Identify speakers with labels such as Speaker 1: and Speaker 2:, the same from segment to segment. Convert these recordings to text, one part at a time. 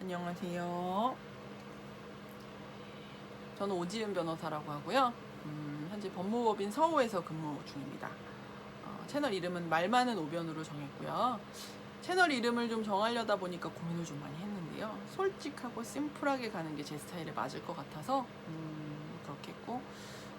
Speaker 1: 안녕하세요. 저는 오지은 변호사라고 하고요. 현재 법무법인 서호에서 근무 중입니다. 채널 이름은 말 많은 오변으로 정했고요. 채널 이름을 좀 정하려다 보니까 고민을 좀 많이 했는데요. 솔직하고 심플하게 가는 게 제 스타일에 맞을 것 같아서 그렇게 했고,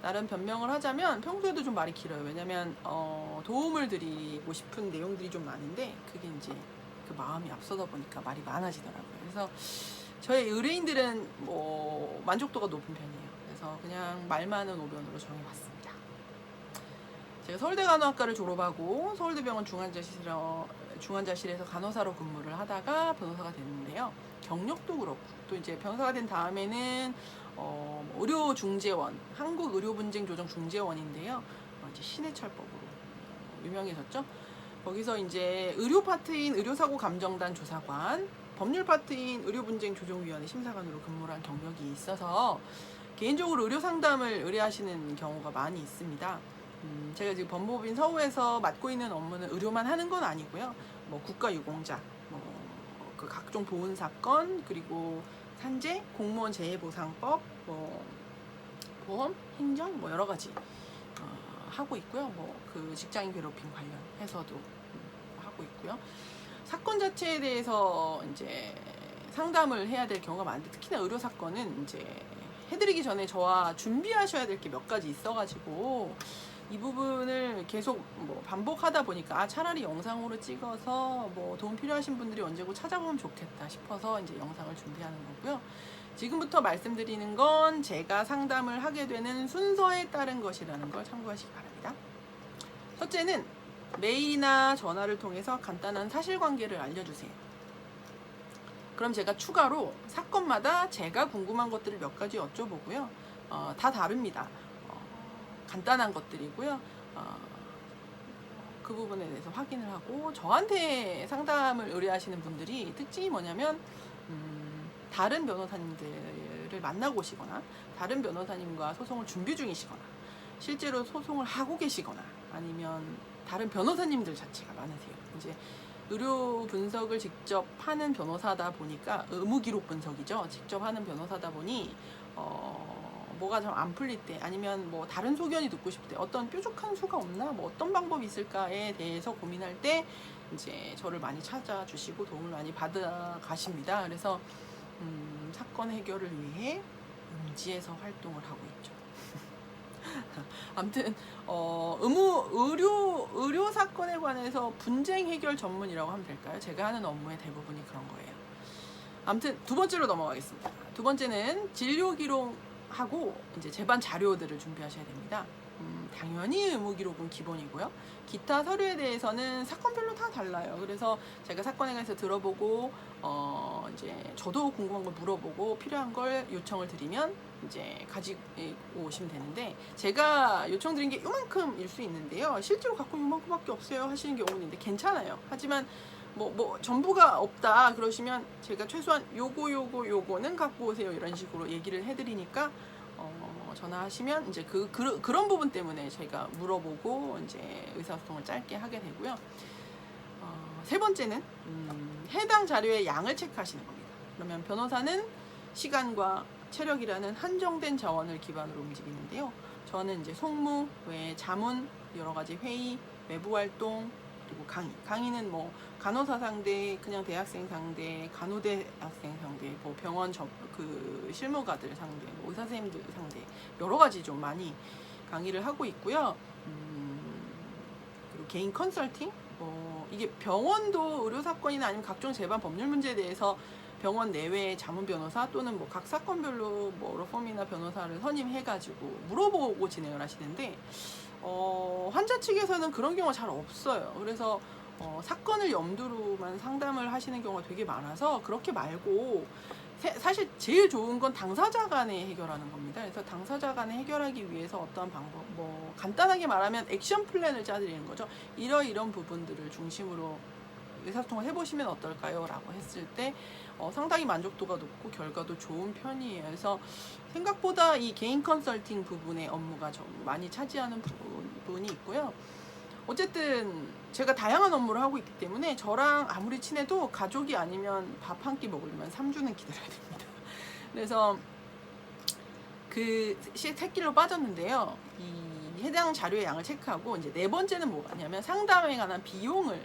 Speaker 1: 나름 변명을 하자면 평소에도 좀 말이 길어요. 왜냐면 도움을 드리고 싶은 내용들이 좀 많은데 그게 이제 그 마음이 앞서다 보니까 말이 많아지더라고요. 그래서 저희 의뢰인들은 뭐 만족도가 높은 편이에요. 그래서 그냥 말 많은 오변으로 정해봤습니다. 제가 서울대 간호학과를 졸업하고 서울대병원 중환자실에서 간호사로 근무를 하다가 변호사가 됐는데요. 경력도 그렇고 또 이제 변호사가 된 다음에는 의료중재원, 한국의료분쟁조정중재원인데요. 이제 신해철법으로 유명해졌죠. 거기서 이제 의료 파트인 의료사고감정단 조사관, 법률 파트인 의료분쟁조정위원회 심사관으로 근무를 한 경력이 있어서 개인적으로 의료상담을 의뢰하시는 경우가 많이 있습니다. 제가 지금 법무법인 서호에서 맡고 있는 업무는 의료만 하는 건 아니고요. 뭐 국가유공자, 그 각종 보훈 사건, 그리고 산재, 공무원 재해보상법, 뭐 보험, 행정, 뭐 여러 가지 하고 있고요. 뭐 그 직장인 괴롭힘 관련해서도 하고 있고요. 사건 자체에 대해서 이제 상담을 해야 될 경우가 많은데, 특히나 의료 사건은 이제 해드리기 전에 저와 준비하셔야 될 게 몇 가지 있어가지고 이 부분을 계속 뭐 반복하다 보니까 차라리 영상으로 찍어서 뭐 도움 필요하신 분들이 언제고 찾아보면 좋겠다 싶어서 이제 영상을 준비하는 거고요. 지금부터 말씀드리는 건 제가 상담을 하게 되는 순서에 따른 것이라는 걸 참고하시기 바랍니다. 첫째는 메일이나 전화를 통해서 간단한 사실관계를 알려주세요. 그럼 제가 추가로 사건마다 제가 궁금한 것들을 몇 가지 여쭤보고요. 다 다릅니다. 간단한 것들이고요. 그 부분에 대해서 확인을 하고, 저한테 상담을 의뢰하시는 분들이 특징이 뭐냐면 다른 변호사님들을 만나고 오시거나 다른 변호사님과 소송을 준비 중이시거나 실제로 소송을 하고 계시거나 아니면 다른 변호사님들 자체가 많으세요. 이제 의료 분석을 직접 하는 변호사다 보니까, 의무 기록 분석이죠. 직접 하는 변호사다 보니 뭐가 좀 안 풀릴 때, 아니면 뭐 다른 소견이 듣고 싶을 때, 어떤 뾰족한 수가 없나, 뭐 어떤 방법이 있을까에 대해서 고민할 때 이제 저를 많이 찾아주시고 도움을 많이 받아 가십니다. 그래서 사건 해결을 위해 음지에서 활동을 하고 있죠. 아무튼 의료 사건에 관해서 분쟁 해결 전문이라고 하면 될까요? 제가 하는 업무의 대부분이 그런 거예요. 아무튼 두 번째로 넘어가겠습니다. 두 번째는 진료 기록하고 이제 재반 자료들을 준비하셔야 됩니다. 당연히 의무 기록은 기본이고요. 기타 서류에 대해서는 사건별로 다 달라요. 그래서 제가 사건에 관해서 들어보고 이제 저도 궁금한 걸 물어보고 필요한 걸 요청을 드리면 이제 가지고 오시면 되는데, 제가 요청드린 게 요만큼일 수 있는데요. 실제로 갖고 요만큼밖에 없어요 하시는 경우는 있는데 괜찮아요. 하지만 뭐 전부가 없다 그러시면 제가 최소한 요거는 갖고 오세요 이런 식으로 얘기를 해드리니까 전화하시면 이제 그런 부분 때문에 제가 물어보고 이제 의사소통을 짧게 하게 되고요. 세 번째는 해당 자료의 양을 체크하시는 겁니다. 그러면 변호사는 시간과 체력이라는 한정된 자원을 기반으로 움직이는데요. 저는 이제 송무 외에 자문, 여러 가지 회의, 외부 활동, 그리고 강의는 뭐 간호사 상대, 그냥 대학생 상대, 간호대 학생 상대, 뭐 병원 그 실무가들 상대, 뭐 의사 선생님들 상대 여러 가지 좀 많이 강의를 하고 있고요. 그리고 개인 컨설팅, 이게 병원도 의료 사건이나 아니면 각종 재반 법률 문제에 대해서 병원 내외의 자문 변호사 또는 뭐 각 사건별로 뭐 로펌이나 변호사를 선임해가지고 물어보고 진행을 하시는데, 환자 측에서는 그런 경우가 잘 없어요. 그래서 사건을 염두로만 상담을 하시는 경우가 되게 많아서, 그렇게 말고 사실 제일 좋은 건 당사자 간에 해결하는 겁니다. 그래서 당사자 간에 해결하기 위해서 어떠한 방법, 뭐 간단하게 말하면 액션 플랜을 짜드리는 거죠. 이런 부분들을 중심으로 의사소통을 해보시면 어떨까요? 라고 했을 때 상당히 만족도가 높고 결과도 좋은 편이에요. 그래서 생각보다 이 개인 컨설팅 부분의 업무가 좀 많이 차지하는 부분이 있고요. 어쨌든 제가 다양한 업무를 하고 있기 때문에 저랑 아무리 친해도 가족이 아니면 밥 한 끼 먹으려면 3주는 기다려야 됩니다. 그래서 그 새끼로 빠졌는데요. 이 해당 자료의 양을 체크하고 이제 네 번째는 뭐가냐면 상담에 관한 비용을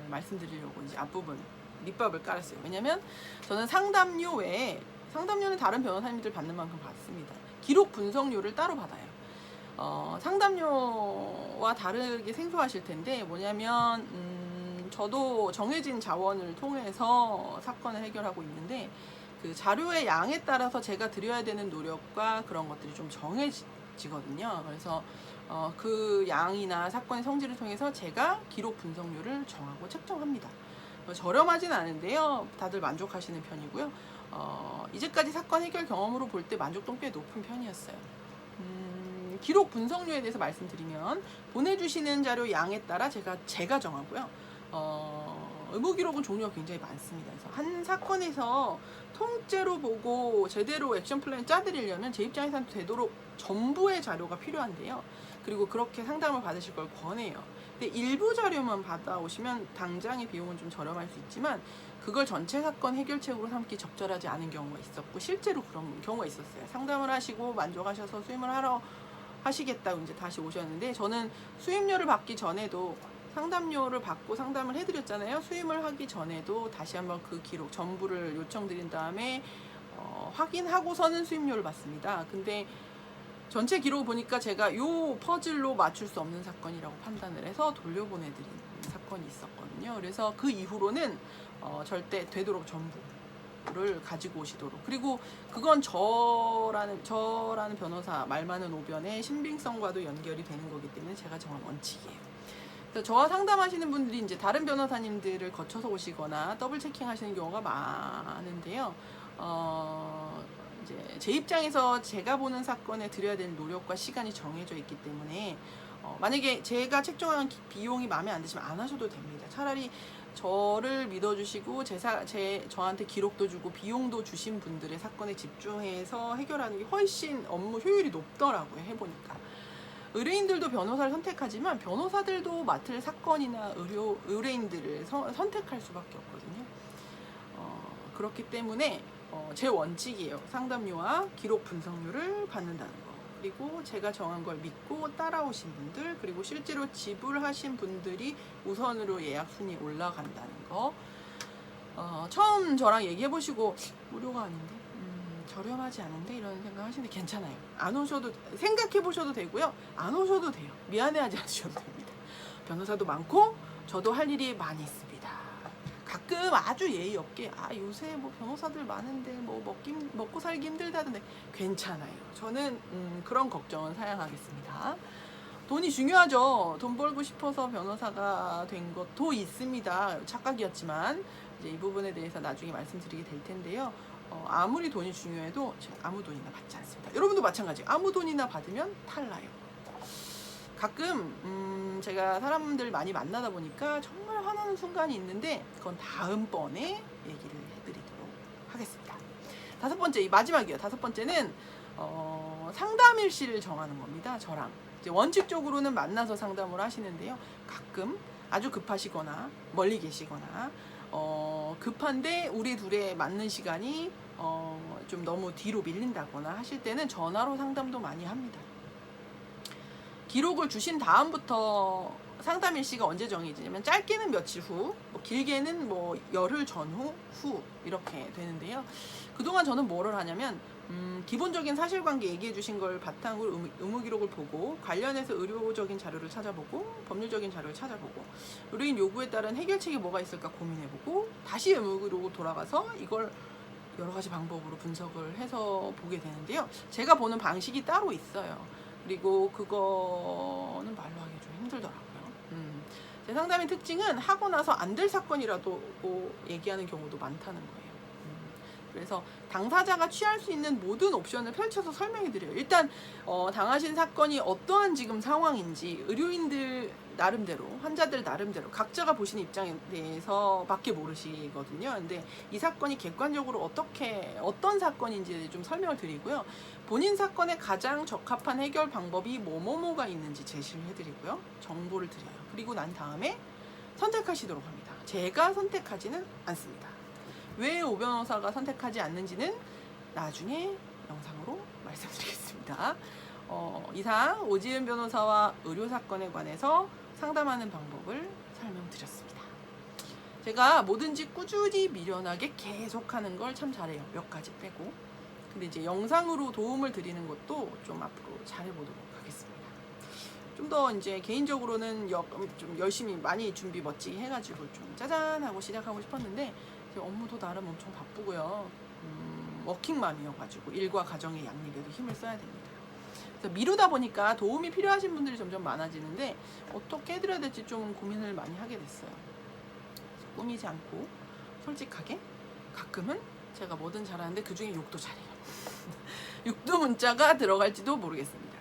Speaker 1: 말씀드리려고 이제 앞부분 밑밥을 깔았어요. 왜냐면 저는 상담료 외에 상담료는 다른 변호사님들 받는 만큼 받습니다. 기록 분석료를 따로 받아요. 상담료와 다르게 생소하실 텐데 뭐냐면 저도 정해진 자원을 통해서 사건을 해결하고 있는데 그 자료의 양에 따라서 제가 드려야 되는 노력과 그런 것들이 좀 정해지거든요. 그래서 그 양이나 사건의 성질을 통해서 제가 기록 분석료를 정하고 책정합니다. 저렴하진 않은데요. 다들 만족하시는 편이고요. 이제까지 사건 해결 경험으로 볼 때 만족도는 꽤 높은 편이었어요. 기록 분석료에 대해서 말씀드리면 보내주시는 자료 양에 따라 제가 정하고요. 의무 기록은 종류가 굉장히 많습니다. 그래서 한 사건에서 통째로 보고 제대로 액션 플랜을 짜드리려면 제 입장에서는 되도록 전부의 자료가 필요한데요. 그리고 그렇게 상담을 받으실 걸 권해요. 근데 일부 자료만 받아오시면 당장의 비용은 좀 저렴할 수 있지만 그걸 전체 사건 해결책으로 삼기 적절하지 않은 경우가 있었고 실제로 그런 경우가 있었어요. 상담을 하시고 만족하셔서 수임을 하러 하시겠다고 이제 다시 오셨는데 저는 수임료를 받기 전에도 상담료를 받고 상담을 해드렸잖아요. 수임을 하기 전에도 다시 한번 그 기록 전부를 요청드린 다음에 확인하고서는 수임료를 받습니다. 근데 전체 기록을 보니까 제가 요 퍼즐로 맞출 수 없는 사건이라고 판단을 해서 돌려보내드린 사건이 있었거든요. 그래서 그 이후로는 절대 되도록 전부를 가지고 오시도록. 그리고 그건 저라는 변호사 말 많은 오변의 신빙성과도 연결이 되는 거기 때문에 제가 정한 원칙이에요. 그래서 저와 상담하시는 분들이 이제 다른 변호사님들을 거쳐서 오시거나 더블 체킹 하시는 경우가 많은데요. 이제 제 입장에서 제가 보는 사건에 들여야 되는 노력과 시간이 정해져 있기 때문에 만약에 제가 책정한 비용이 마음에 안 드시면 안 하셔도 됩니다. 차라리 저를 믿어주시고 저한테 기록도 주고 비용도 주신 분들의 사건에 집중해서 해결하는 게 훨씬 업무 효율이 높더라고요. 해보니까. 의뢰인들도 변호사를 선택하지만 변호사들도 맡을 사건이나 의뢰인들을 선택할 수밖에 없거든요. 그렇기 때문에 제 원칙이에요. 상담료와 기록 분석료를 받는다는 거. 그리고 제가 정한 걸 믿고 따라오신 분들, 그리고 실제로 지불하신 분들이 우선으로 예약 순위 올라간다는 거. 처음 저랑 얘기해보시고 무료가 아닌데? 저렴하지 않은데? 이런 생각 하시는데 괜찮아요. 안 오셔도, 생각해보셔도 되고요. 안 오셔도 돼요. 미안해하지 않으셔도 됩니다. 변호사도 많고 저도 할 일이 많이 있습니다. 가끔 아주 예의 없게 요새 뭐 변호사들 많은데 뭐 먹고 살기 힘들다던데 괜찮아요. 저는 그런 걱정은 사양하겠습니다. 돈이 중요하죠. 돈 벌고 싶어서 변호사가 된 것도 있습니다. 착각이었지만 이제 이 부분에 대해서 나중에 말씀드리게 될 텐데요. 아무리 돈이 중요해도 제가 아무 돈이나 받지 않습니다. 여러분도 마찬가지예요. 아무 돈이나 받으면 탈나요. 가끔 제가 사람들 많이 만나다 보니까 정말 화나는 순간이 있는데 그건 다음번에 얘기를 해드리도록 하겠습니다. 다섯 번째, 이 마지막이에요. 다섯 번째는 상담일시를 정하는 겁니다. 저랑 이제 원칙적으로는 만나서 상담을 하시는데요. 가끔 아주 급하시거나 멀리 계시거나 급한데 우리 둘의 맞는 시간이 좀 너무 뒤로 밀린다거나 하실 때는 전화로 상담도 많이 합니다. 기록을 주신 다음부터 상담 일시가 언제 정해지냐면 짧게는 며칠 후, 길게는 뭐 열흘 전후, 이렇게 되는데요. 그동안 저는 뭐를 하냐면 기본적인 사실관계 얘기해 주신 걸 바탕으로 의무 기록을 보고 관련해서 의료적인 자료를 찾아보고 법률적인 자료를 찾아보고 의뢰인 요구에 따른 해결책이 뭐가 있을까 고민해보고 다시 의무 기록으로 돌아가서 이걸 여러 가지 방법으로 분석을 해서 보게 되는데요. 제가 보는 방식이 따로 있어요. 그리고 그거는 말로 하기 좀 힘들더라고요. 제 상담의 특징은 하고 나서 안 될 사건이라도 얘기하는 경우도 많다는 거예요. 그래서 당사자가 취할 수 있는 모든 옵션을 펼쳐서 설명해 드려요. 일단 당하신 사건이 어떠한 지금 상황인지 의료인들 나름대로, 환자들 나름대로 각자가 보시는 입장에 대해서 밖에 모르시거든요. 근데 이 사건이 객관적으로 어떤 사건인지 좀 설명을 드리고요. 본인 사건에 가장 적합한 해결 방법이 뭐뭐뭐가 있는지 제시를 해드리고요. 정보를 드려요. 그리고 난 다음에 선택하시도록 합니다. 제가 선택하지는 않습니다. 왜 오 변호사가 선택하지 않는지는 나중에 영상으로 말씀드리겠습니다. 이상 오지은 변호사와 의료사건에 관해서 상담하는 방법을 설명드렸습니다. 제가 뭐든지 꾸준히 미련하게 계속하는 걸 참 잘해요. 몇 가지 빼고. 근데 이제 영상으로 도움을 드리는 것도 좀 앞으로 잘해보도록 하겠습니다. 좀 더 이제 개인적으로는 좀 열심히 많이 준비 멋지게 해가지고 좀 짜잔 하고 시작하고 싶었는데 업무도 나름 엄청 바쁘고요. 워킹맘이어가지고 일과 가정의 양립에도 힘을 써야 됩니다. 그래서 미루다 보니까 도움이 필요하신 분들이 점점 많아지는데 어떻게 해드려야 될지 좀 고민을 많이 하게 됐어요. 그래서 꾸미지 않고 솔직하게 가끔은 제가 뭐든 잘하는데 그중에 욕도 잘해요. 욕도 문자가 들어갈지도 모르겠습니다.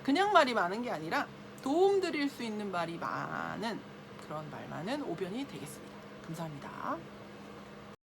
Speaker 1: 그냥 말이 많은 게 아니라 도움 드릴 수 있는 말이 많은 그런 말 많은 오변이 되겠습니다. 감사합니다.